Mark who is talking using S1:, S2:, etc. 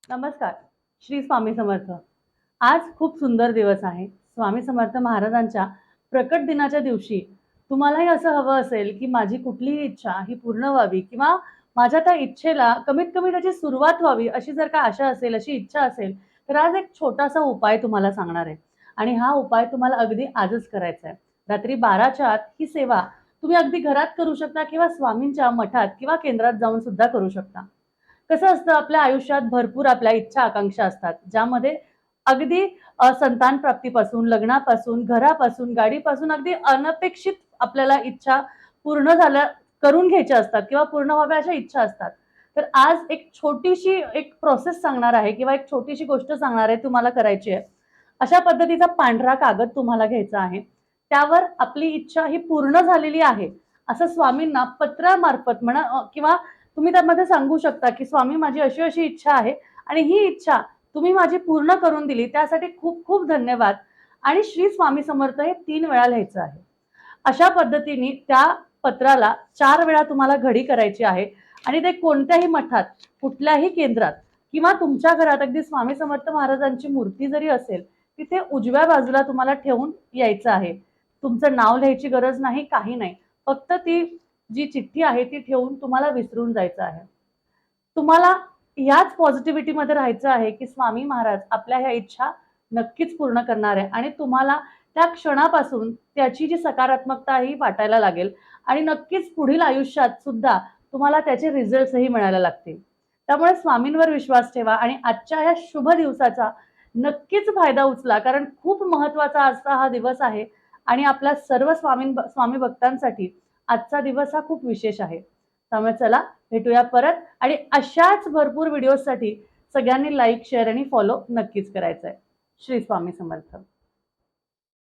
S1: नमस्कार. श्री स्वामी समर्थ. आज खूप सुंदर दिवस आहे. स्वामी समर्थ महाराजांच्या प्रकट दिनाच्या दिवशी तुम्हालाही असं हवं असेल, की माझी कुठलीही इच्छा ही पूर्ण व्हावी किंवा माझ्या त्या इच्छेला कमीत कमी त्याची सुरुवात व्हावी, अशी जर का आशा असेल, अशी इच्छा असेल, तर आज एक छोटासा उपाय तुम्हाला सांगणार आहे. आणि हा उपाय तुम्हाला अगदी आजच करायचा आहे. रात्री 12च्या आत ही सेवा तुम्ही अगदी घरात करू शकता किंवा स्वामींच्या मठात किंवा केंद्रात जाऊन सुद्धा करू शकता. कसं असतं आपल्या आयुष्यात भरपूर आपल्या इच्छा आकांक्षा असतात ज्यामध्ये अगदी संतान प्राप्तीपासून लग्नापासून घरापासून गाडीपासून अगदी अनपेक्षित आपल्याला इच्छा पूर्ण झाल्या करून घ्यायच्या असतात किंवा पूर्ण व्हाव्या अशा इच्छा असतात. तर आज एक छोटीशी एक प्रोसेस सांगणार आहे किंवा एक छोटीशी गोष्ट सांगणार आहे तुम्हाला करायची आहे. अशा पद्धतीचा पांढरा कागद तुम्हाला घ्यायचा आहे. त्यावर आपली इच्छा ही पूर्ण झालेली आहे असं स्वामींना पत्रामार्फत म्हणा किंवा तुम्ही त्यामध्ये सांगू शकता की स्वामी माझी अशी अशी इच्छा आहे आणि ही इच्छा तुम्ही माझी पूर्ण करून दिली त्यासाठी खूप खूप धन्यवाद आणि श्री स्वामी समर्थ हे 3 वेळा लिहायचं आहे. अशा पद्धतीने त्या पत्राला 4 वेळा तुम्हाला घडी करायची आहे आणि ते कोणत्याही मठात कुठल्याही केंद्रात किंवा तुमच्या घरात अगदी स्वामी समर्थ महाराजांची मूर्ती जरी असेल तिथे उजव्या बाजूला तुम्हाला ठेवून यायचं आहे. तुमचं नाव लिहायची गरज नाही, काही नाही. फक्त ती जी चिठ्ठी आहे ती ठेवून तुम्हाला विसरून जायचं आहे. तुम्हाला याच पॉझिटिव्हिटीमध्ये राहायचं आहे की स्वामी महाराज आपल्या ह्या इच्छा नक्कीच पूर्ण करणार आहे आणि तुम्हाला त्या क्षणापासून त्याची जी सकारात्मकता ही वाटायला लागेल आणि नक्कीच पुढील आयुष्यात सुद्धा तुम्हाला त्याचे रिझल्ट्सही मिळायला लागतील. त्यामुळे स्वामींवर विश्वास ठेवा आणि आजच्या ह्या शुभ दिवसाचा नक्कीच फायदा उचला कारण खूप महत्त्वाचा आजचा हा दिवस आहे आणि आपल्या सर्व स्वामी भक्तांसाठी आजचा दिवस हा खूप विशेष आहे. त्यामुळे चला भेटूया परत आणि अशाच भरपूर व्हिडिओसाठी सगळ्यांनी लाईक, शेअर आणि फॉलो नक्कीच करायचं आहे. श्री स्वामी समर्थ.